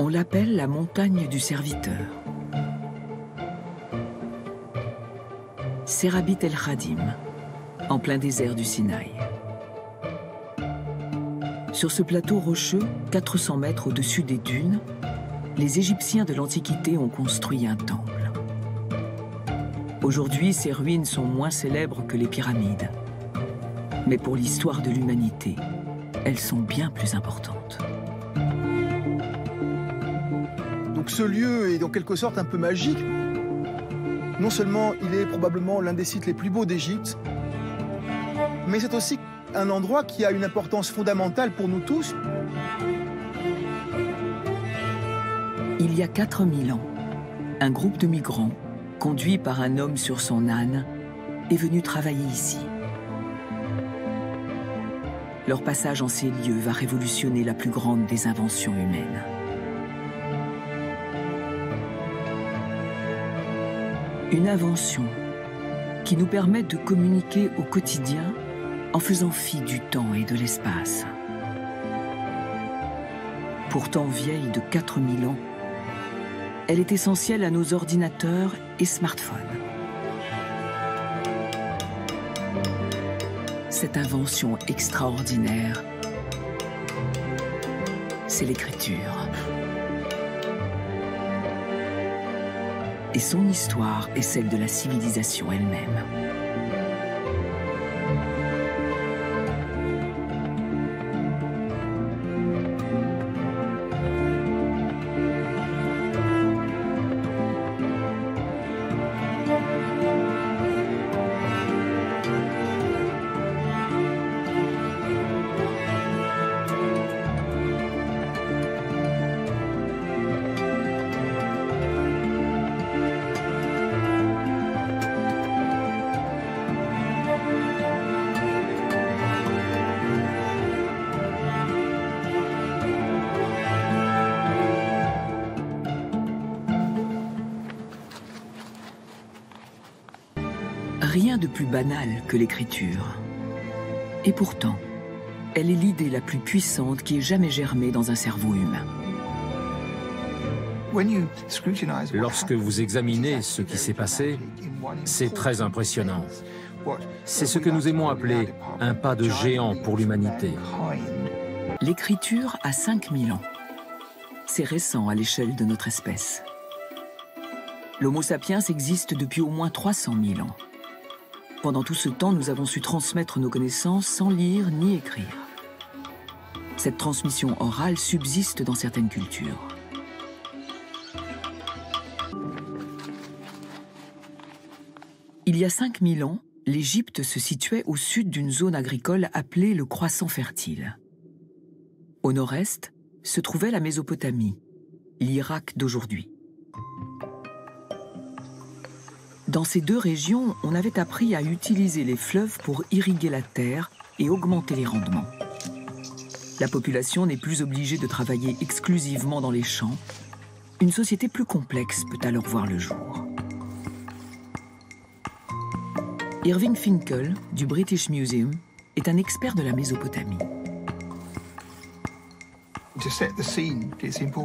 On l'appelle la montagne du serviteur. Serabit El Khadim, en plein désert du Sinaï. Sur ce plateau rocheux, 400 mètres au-dessus des dunes, les Égyptiens de l'Antiquité ont construit un temple. Aujourd'hui, ces ruines sont moins célèbres que les pyramides. Mais pour l'histoire de l'humanité, elles sont bien plus importantes. Donc ce lieu est en quelque sorte un peu magique. Non seulement il est probablement l'un des sites les plus beaux d'Égypte, mais c'est aussi un endroit qui a une importance fondamentale pour nous tous. Il y a 4000 ans, un groupe de migrants, conduit par un homme sur son âne, est venu travailler ici. Leur passage en ces lieux va révolutionner la plus grande des inventions humaines. Une invention qui nous permet de communiquer au quotidien en faisant fi du temps et de l'espace. Pourtant vieille de 4000 ans, elle est essentielle à nos ordinateurs et smartphones. Cette invention extraordinaire, c'est l'écriture. Et son histoire est celle de la civilisation elle-même. Rien de plus banal que l'écriture. Et pourtant, elle est l'idée la plus puissante qui ait jamais germé dans un cerveau humain. Lorsque vous examinez ce qui s'est passé, c'est très impressionnant. C'est ce que nous aimons appeler un pas de géant pour l'humanité. L'écriture a 5000 ans. C'est récent à l'échelle de notre espèce. L'Homo sapiens existe depuis au moins 300 000 ans. Pendant tout ce temps, nous avons su transmettre nos connaissances sans lire ni écrire. Cette transmission orale subsiste dans certaines cultures. Il y a 5000 ans, l'Égypte se situait au sud d'une zone agricole appelée le Croissant fertile. Au nord-est se trouvait la Mésopotamie, l'Irak d'aujourd'hui. Dans ces deux régions, on avait appris à utiliser les fleuves pour irriguer la terre et augmenter les rendements. La population n'est plus obligée de travailler exclusivement dans les champs. Une société plus complexe peut alors voir le jour. Irving Finkel, du British Museum, est un expert de la Mésopotamie.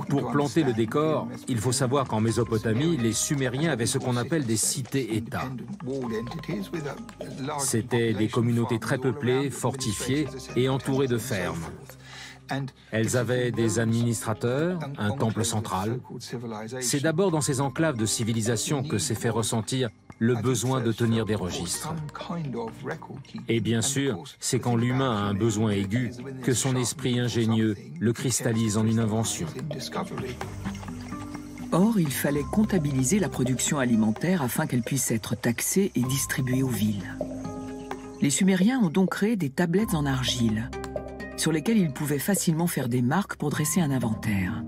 Pour planter le décor, il faut savoir qu'en Mésopotamie, les Sumériens avaient ce qu'on appelle des cités-États. C'étaient des communautés très peuplées, fortifiées et entourées de fermes. Elles avaient des administrateurs, un temple central. C'est d'abord dans ces enclaves de civilisation que s'est fait ressentir le besoin de tenir des registres. Et bien sûr, c'est quand l'humain a un besoin aigu que son esprit ingénieux le cristallise en une invention. Or, il fallait comptabiliser la production alimentaire afin qu'elle puisse être taxée et distribuée aux villes. Les Sumériens ont donc créé des tablettes en argile, sur lesquelles ils pouvaient facilement faire des marques pour dresser un inventaire.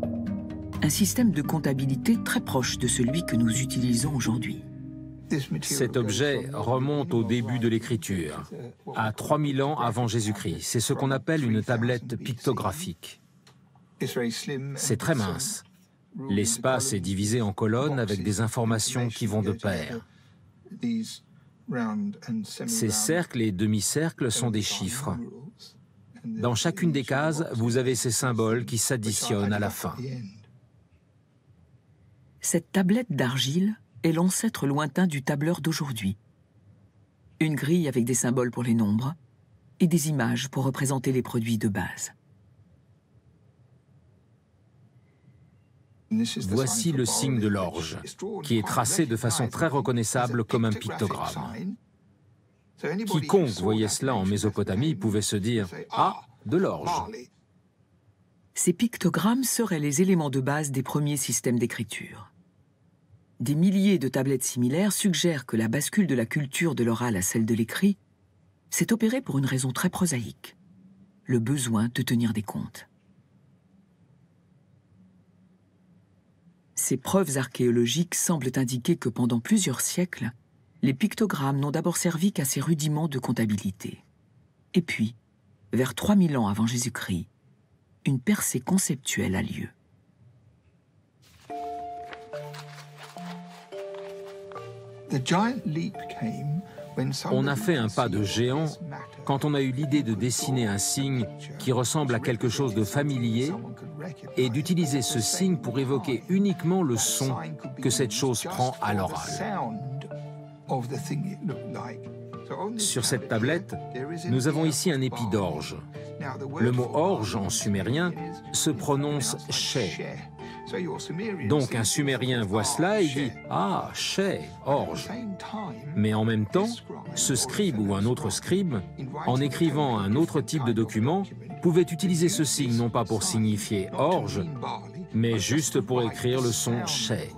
Un système de comptabilité très proche de celui que nous utilisons aujourd'hui. Cet objet remonte au début de l'écriture, à 3000 ans avant Jésus-Christ. C'est ce qu'on appelle une tablette pictographique. C'est très mince. L'espace est divisé en colonnes avec des informations qui vont de pair. Ces cercles et demi-cercles sont des chiffres. Dans chacune des cases, vous avez ces symboles qui s'additionnent à la fin. Cette tablette d'argile est l'ancêtre lointain du tableur d'aujourd'hui. Une grille avec des symboles pour les nombres et des images pour représenter les produits de base. Voici le signe de l'orge, qui est tracé de façon très reconnaissable comme un pictogramme. Quiconque voyait cela en Mésopotamie pouvait se dire « Ah, de l'orge ». Ces pictogrammes seraient les éléments de base des premiers systèmes d'écriture. Des milliers de tablettes similaires suggèrent que la bascule de la culture de l'oral à celle de l'écrit s'est opérée pour une raison très prosaïque, le besoin de tenir des comptes. Ces preuves archéologiques semblent indiquer que pendant plusieurs siècles, les pictogrammes n'ont d'abord servi qu'à ces rudiments de comptabilité. Et puis, vers 3000 ans avant Jésus-Christ, une percée conceptuelle a lieu. On a fait un pas de géant quand on a eu l'idée de dessiner un signe qui ressemble à quelque chose de familier et d'utiliser ce signe pour évoquer uniquement le son que cette chose prend à l'oral. Sur cette tablette, nous avons ici un épi d'orge. Le mot orge en sumérien se prononce ché. Donc un sumérien voit cela et dit « Ah, ché, orge ». Mais en même temps, ce scribe ou un autre scribe, en écrivant un autre type de document, pouvait utiliser ce signe non pas pour signifier orge, mais juste pour écrire le son ché.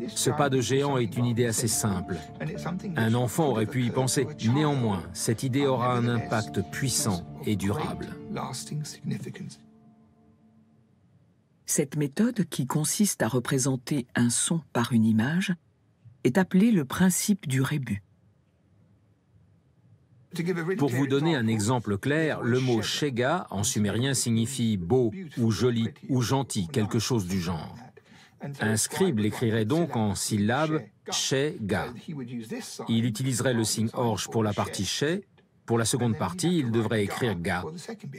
Ce pas de géant est une idée assez simple. Un enfant aurait pu y penser. Néanmoins, cette idée aura un impact puissant et durable. Cette méthode, qui consiste à représenter un son par une image, est appelée le principe du rébus. Pour vous donner un exemple clair, le mot shega en sumérien signifie beau ou joli ou gentil, quelque chose du genre. Un scribe l'écrirait donc en syllabes she-ga. Il utiliserait le signe orge pour la partie she. Pour la seconde partie, il devrait écrire ga.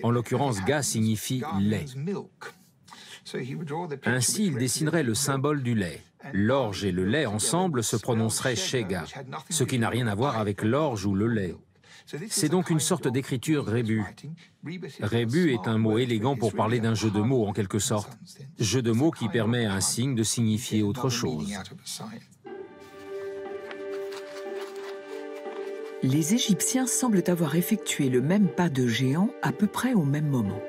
En l'occurrence, ga signifie lait. Ainsi, il dessinerait le symbole du lait. L'orge et le lait ensemble se prononceraient shega, ce qui n'a rien à voir avec l'orge ou le lait. C'est donc une sorte d'écriture rébus. Rébus est un mot élégant pour parler d'un jeu de mots en quelque sorte. Jeu de mots qui permet à un signe de signifier autre chose. Les Égyptiens semblent avoir effectué le même pas de géant à peu près au même moment.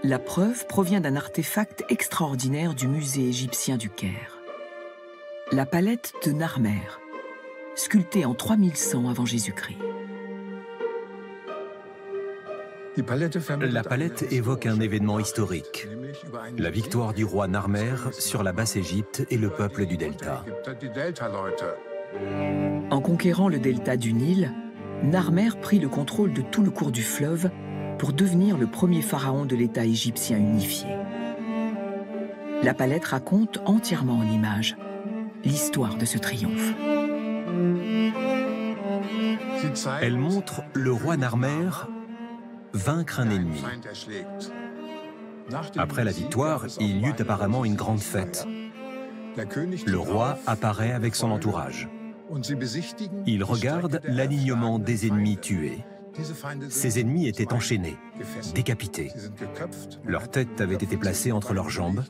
La preuve provient d'un artefact extraordinaire du musée égyptien du Caire. La palette de Narmer, sculptée en 3100 avant Jésus-Christ. La palette évoque un événement historique, la victoire du roi Narmer sur la Basse-Égypte et le peuple du delta. En conquérant le delta du Nil, Narmer prit le contrôle de tout le cours du fleuve pour devenir le premier pharaon de l'État égyptien unifié. La palette raconte entièrement en images l'histoire de ce triomphe. Elle montre le roi Narmer vaincre un ennemi. Après la victoire, il y eut apparemment une grande fête. Le roi apparaît avec son entourage. Il regarde l'alignement des ennemis tués. Ces ennemis étaient enchaînés, décapités. Leurs têtes avaient été placées entre leurs jambes.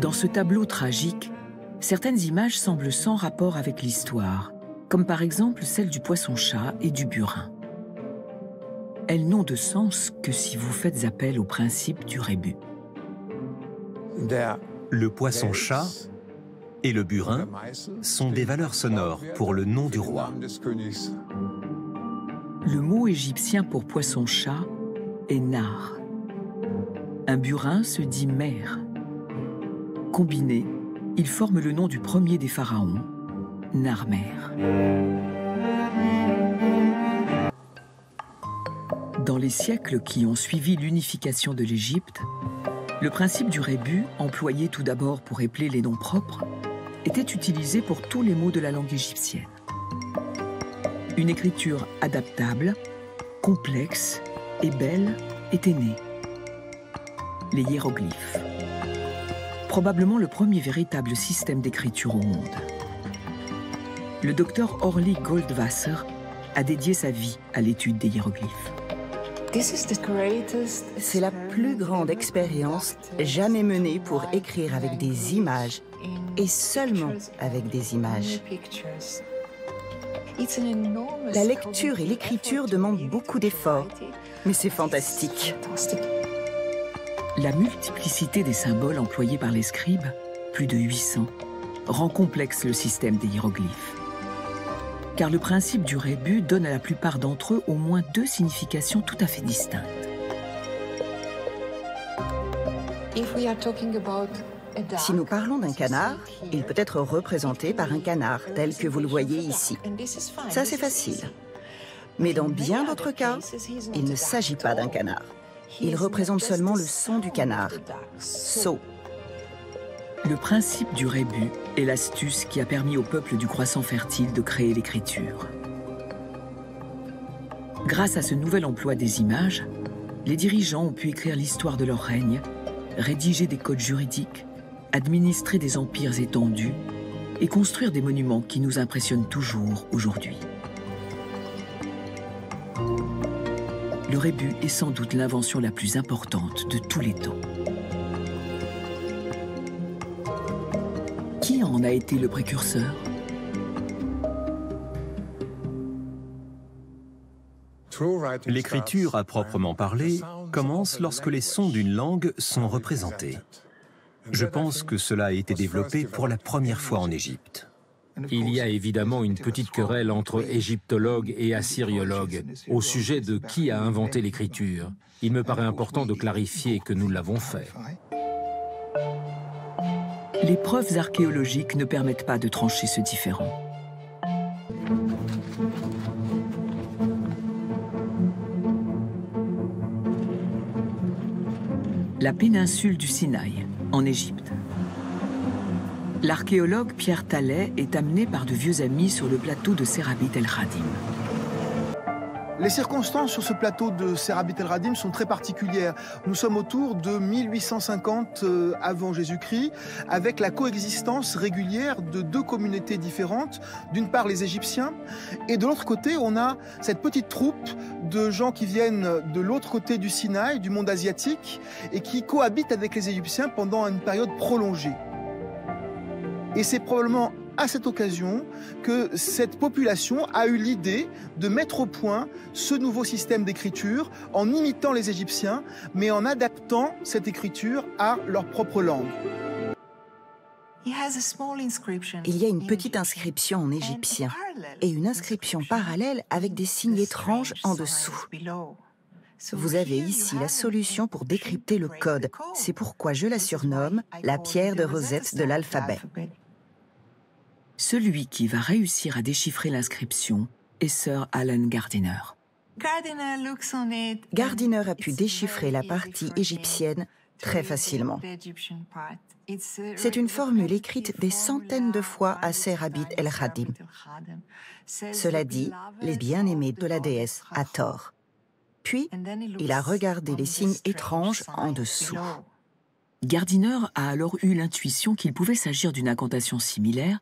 Dans ce tableau tragique, certaines images semblent sans rapport avec l'histoire, comme par exemple celle du poisson-chat et du burin. Elles n'ont de sens que si vous faites appel au principe du rébus. Le poisson-chat et le burin sont des valeurs sonores pour le nom du roi. Le mot égyptien pour poisson-chat est nar. Un burin se dit mer. Combinés, ils forment le nom du premier des pharaons, Narmer. Dans les siècles qui ont suivi l'unification de l'Égypte, le principe du rébus, employé tout d'abord pour épeler les noms propres, était utilisé pour tous les mots de la langue égyptienne. Une écriture adaptable, complexe et belle était née. Les hiéroglyphes. probablement le premier véritable système d'écriture au monde. Le docteur Orly Goldwasser a dédié sa vie à l'étude des hiéroglyphes. C'est la plus grande expérience jamais menée pour écrire avec des images et seulement avec des images. La lecture et l'écriture demandent beaucoup d'efforts, mais c'est fantastique. La multiplicité des symboles employés par les scribes, plus de 800, rend complexe le système des hiéroglyphes. Car le principe du rébus donne à la plupart d'entre eux au moins 2 significations tout à fait distinctes. Si nous parlons d'un canard, il peut être représenté par un canard, tel que vous le voyez ici. Ça, c'est facile. Mais dans bien d'autres cas, il ne s'agit pas d'un canard. Il représente seulement le son du canard. So. Le principe du rébus est l'astuce qui a permis au peuple du croissant fertile de créer l'écriture. Grâce à ce nouvel emploi des images, les dirigeants ont pu écrire l'histoire de leur règne, rédiger des codes juridiques, administrer des empires étendus et construire des monuments qui nous impressionnent toujours aujourd'hui. Le rébus est sans doute l'invention la plus importante de tous les temps. Qui en a été le précurseur? L'écriture à proprement parler commence lorsque les sons d'une langue sont représentés. Je pense que cela a été développé pour la première fois en Égypte. Il y a évidemment une petite querelle entre égyptologues et assyriologues au sujet de qui a inventé l'écriture. Il me paraît important de clarifier que nous l'avons fait. Les preuves archéologiques ne permettent pas de trancher ce différend. La péninsule du Sinaï, en Égypte. L'archéologue Pierre Tallet est amené par de vieux amis sur le plateau de Serabit El Khadim. Les circonstances sur ce plateau de Serabit El Khadim sont très particulières. Nous sommes autour de 1850 avant Jésus-Christ, avec la coexistence régulière de 2 communautés différentes. D'une part les Égyptiens, et de l'autre côté on a cette petite troupe de gens qui viennent de l'autre côté du Sinaï, du monde asiatique, et qui cohabitent avec les Égyptiens pendant une période prolongée. Et c'est probablement à cette occasion que cette population a eu l'idée de mettre au point ce nouveau système d'écriture en imitant les Égyptiens, mais en adaptant cette écriture à leur propre langue. Il y a une petite inscription en égyptien et une inscription parallèle avec des signes étranges en dessous. Vous avez ici la solution pour décrypter le code. C'est pourquoi je la surnomme la pierre de Rosette de l'alphabet. Celui qui va réussir à déchiffrer l'inscription est Sir Alan Gardiner. Gardiner a pu déchiffrer la partie égyptienne très facilement. C'est une formule écrite des centaines de fois à Serabit El Khadim. Cela dit, les bien-aimés de la déesse Hathor. Puis, il a regardé les signes étranges en dessous. Gardiner a alors eu l'intuition qu'il pouvait s'agir d'une incantation similaire,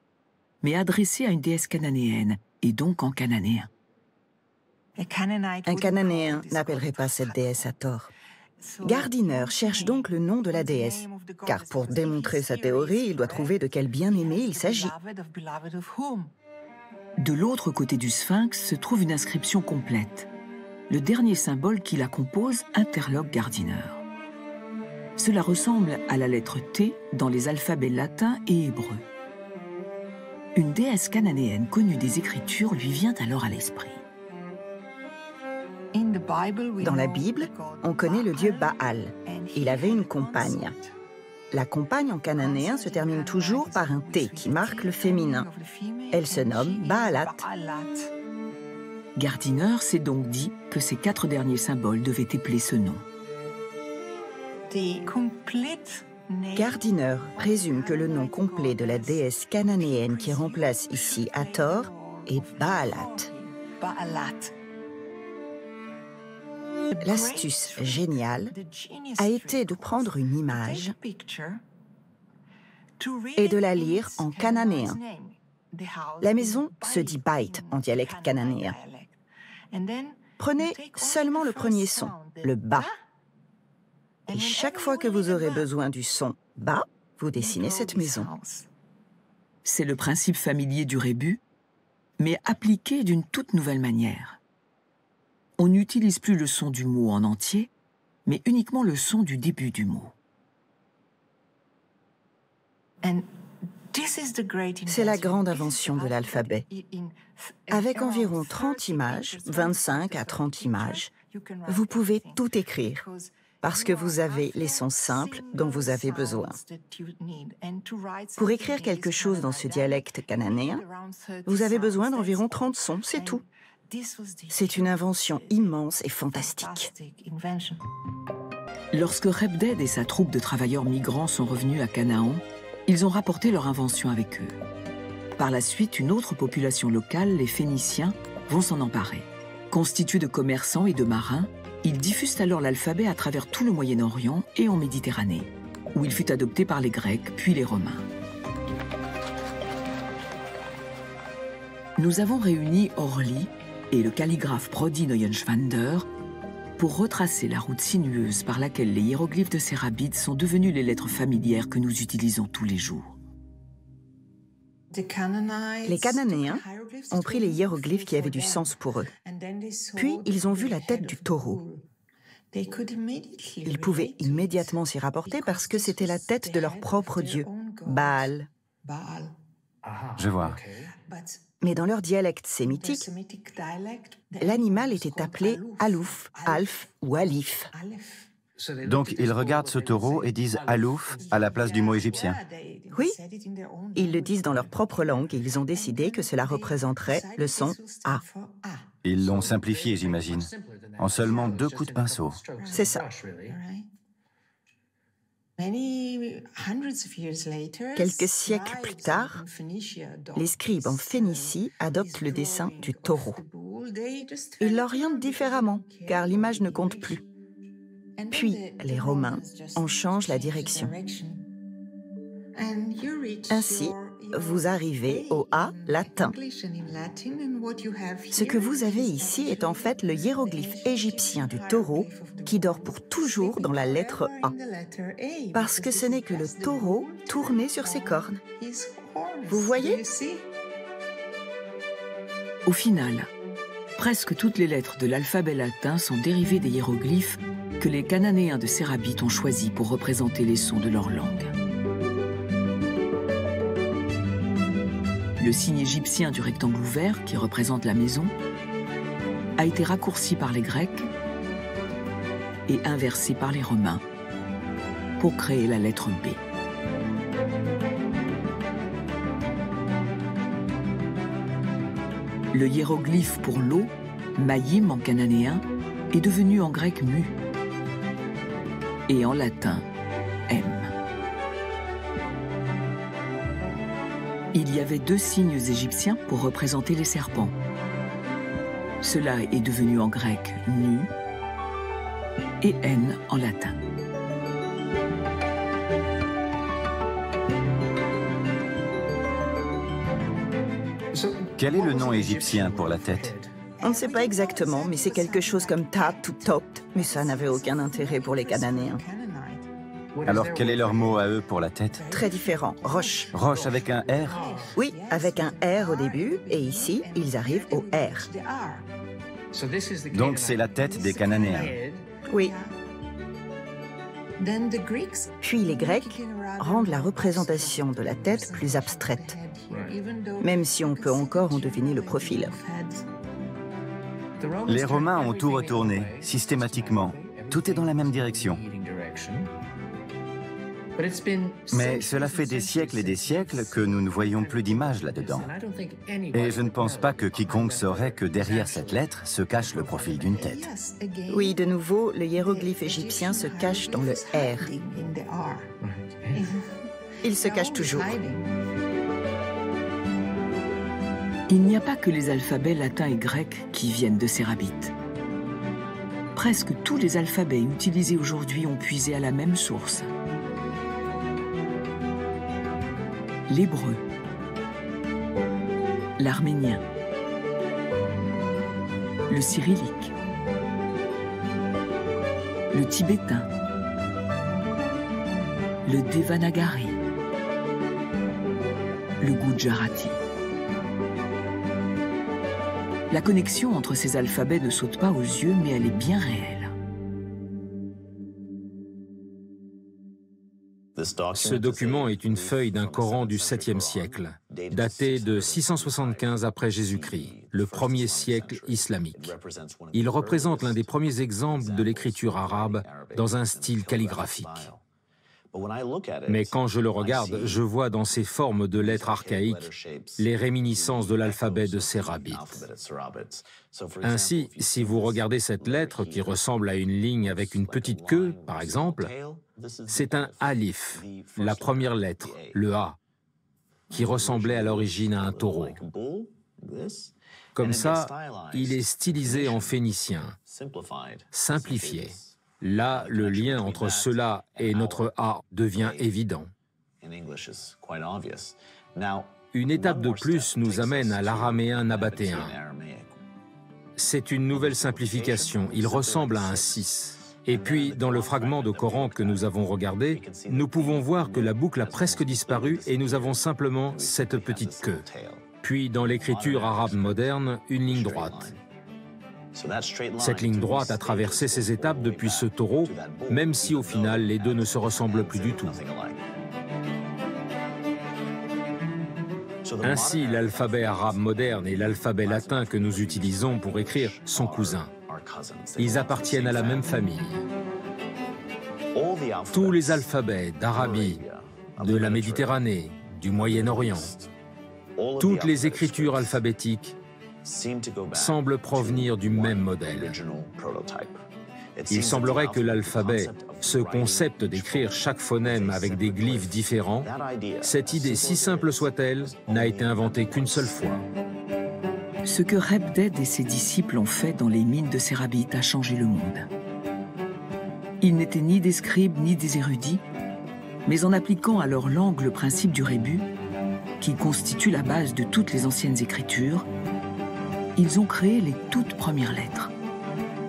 mais adressée à une déesse cananéenne, et donc en cananéen. Un cananéen n'appellerait pas cette déesse Hathor. Gardiner cherche donc le nom de la déesse, car pour démontrer sa théorie, il doit trouver de quel bien-aimé il s'agit. De l'autre côté du sphinx se trouve une inscription complète. Le dernier symbole qui la compose interloque Gardiner. Cela ressemble à la lettre T dans les alphabets latins et hébreux. Une déesse cananéenne connue des Écritures lui vient alors à l'esprit. Dans la Bible, on connaît le dieu Baal. Il avait une compagne. La compagne en cananéen se termine toujours par un T qui marque le féminin. Elle se nomme Baalat. Gardiner s'est donc dit que ces 4 derniers symboles devaient épeler ce nom. Gardiner présume que le nom complet de la déesse cananéenne qui remplace ici Hathor est Baalat. L'astuce géniale a été de prendre une image et de la lire en cananéen. La maison se dit Bait en dialecte cananéen. Prenez seulement le premier son, le Ba. Et chaque fois que vous aurez besoin du son Ba, vous dessinez cette maison. C'est le principe familier du rébus, mais appliqué d'une toute nouvelle manière. On n'utilise plus le son du mot en entier, mais uniquement le son du début du mot. C'est la grande invention de l'alphabet. Avec environ 30 images, 25 à 30 images, vous pouvez tout écrire, parce que vous avez les sons simples dont vous avez besoin. Pour écrire quelque chose dans ce dialecte cananéen, vous avez besoin d'environ 30 sons, c'est tout. C'est une invention immense et fantastique. Lorsque Rebded et sa troupe de travailleurs migrants sont revenus à Canaan, ils ont rapporté leur invention avec eux. Par la suite, une autre population locale, les Phéniciens, vont s'en emparer. Constitués de commerçants et de marins, ils diffusent alors l'alphabet à travers tout le Moyen-Orient et en Méditerranée, où il fut adopté par les Grecs puis les Romains. Nous avons réuni Orly et le calligraphe Brody Neuenschwander pour retracer la route sinueuse par laquelle les hiéroglyphes de Sérabide sont devenus les lettres familières que nous utilisons tous les jours. Les Cananéens ont pris les hiéroglyphes qui avaient du sens pour eux. Puis, ils ont vu la tête du taureau. Ils pouvaient immédiatement s'y rapporter parce que c'était la tête de leur propre dieu, Baal. Je vois. Mais dans leur dialecte sémitique, l'animal était appelé Alouf, Alf ou Alif. Donc ils regardent ce taureau et disent « Alouf » à la place du mot égyptien. Oui, ils le disent dans leur propre langue et ils ont décidé que cela représenterait le son A. Ils l'ont simplifié, j'imagine, en seulement 2 coups de pinceau. C'est ça. Quelques siècles plus tard, les scribes en Phénicie adoptent le dessin du taureau. Ils l'orientent différemment, car l'image ne compte plus. Puis, les Romains en changent la direction. Ainsi, vous arrivez au A latin. Ce que vous avez ici est en fait le hiéroglyphe égyptien du taureau qui dort pour toujours dans la lettre A. Parce que ce n'est que le taureau tourné sur ses cornes. Vous voyez? Au final, presque toutes les lettres de l'alphabet latin sont dérivées des hiéroglyphes que les Cananéens de Sérabite ont choisis pour représenter les sons de leur langue. Le signe égyptien du rectangle ouvert, qui représente la maison, a été raccourci par les Grecs et inversé par les Romains pour créer la lettre B. Le hiéroglyphe pour l'eau, Mayim en cananéen, est devenu en grec mu et en latin M. Il y avait 2 signes égyptiens pour représenter les serpents. Cela est devenu en grec nu et N en latin. Quel est le nom égyptien pour la tête? On ne sait pas exactement, mais c'est quelque chose comme Tapt ou Topt, mais ça n'avait aucun intérêt pour les Cananéens. Alors quel est leur mot à eux pour la tête? Très différent, roche. Roche avec un R? Oui, avec un R au début, et ici, ils arrivent au R. Donc c'est la tête des Cananéens. Oui. Puis les Grecs rendent la représentation de la tête plus abstraite, même si on peut encore en deviner le profil. Les Romains ont tout retourné, systématiquement. Tout est dans la même direction. Mais cela fait des siècles et des siècles que nous ne voyons plus d'images là-dedans. Et je ne pense pas que quiconque saurait que derrière cette lettre se cache le profil d'une tête. Oui, de nouveau, le hiéroglyphe égyptien se cache dans le R. Il se cache toujours. Il n'y a pas que les alphabets latins et grecs qui viennent de Sérabite. Presque tous les alphabets utilisés aujourd'hui ont puisé à la même source. l'hébreu, l'arménien, le cyrillique, le tibétain, le devanagari, le gujarati. La connexion entre ces alphabets ne saute pas aux yeux, mais elle est bien réelle. Ce document est une feuille d'un Coran du 7e siècle, daté de 675 après Jésus-Christ, le premier siècle islamique. Il représente l'un des premiers exemples de l'écriture arabe dans un style calligraphique. Mais quand je le regarde, je vois dans ces formes de lettres archaïques les réminiscences de l'alphabet de Sérabit. Ainsi, si vous regardez cette lettre qui ressemble à une ligne avec une petite queue, par exemple, c'est un alif, la première lettre, le A, qui ressemblait à l'origine à un taureau. Comme ça, il est stylisé en phénicien, simplifié. Là, le lien entre cela et notre A devient évident. Une étape de plus nous amène à l'araméen nabatéen. C'est une nouvelle simplification, il ressemble à un 6. Et puis, dans le fragment de Coran que nous avons regardé, nous pouvons voir que la boucle a presque disparu et nous avons simplement cette petite queue. Puis, dans l'écriture arabe moderne, une ligne droite. Cette ligne droite a traversé ces étapes depuis ce taureau, même si au final les deux ne se ressemblent plus du tout. Ainsi, l'alphabet arabe moderne et l'alphabet latin que nous utilisons pour écrire sont cousins. Ils appartiennent à la même famille. Tous les alphabets d'Arabie, de la Méditerranée, du Moyen-Orient, toutes les écritures alphabétiques semblent provenir du même modèle. Il semblerait que l'alphabet, ce concept d'écrire chaque phonème avec des glyphes différents, cette idée, si simple soit-elle, n'a été inventée qu'une seule fois. Ce que Rebded et ses disciples ont fait dans les mines de Sérabit a changé le monde. Ils n'étaient ni des scribes ni des érudits, mais en appliquant à leur langue le principe du rébus, qui constitue la base de toutes les anciennes écritures, ils ont créé les toutes premières lettres.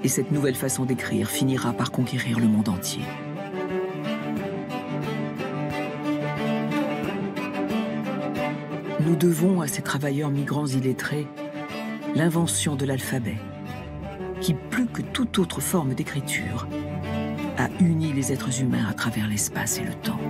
Et cette nouvelle façon d'écrire finira par conquérir le monde entier. Nous devons à ces travailleurs migrants illettrés l'invention de l'alphabet, qui, plus que toute autre forme d'écriture, a uni les êtres humains à travers l'espace et le temps.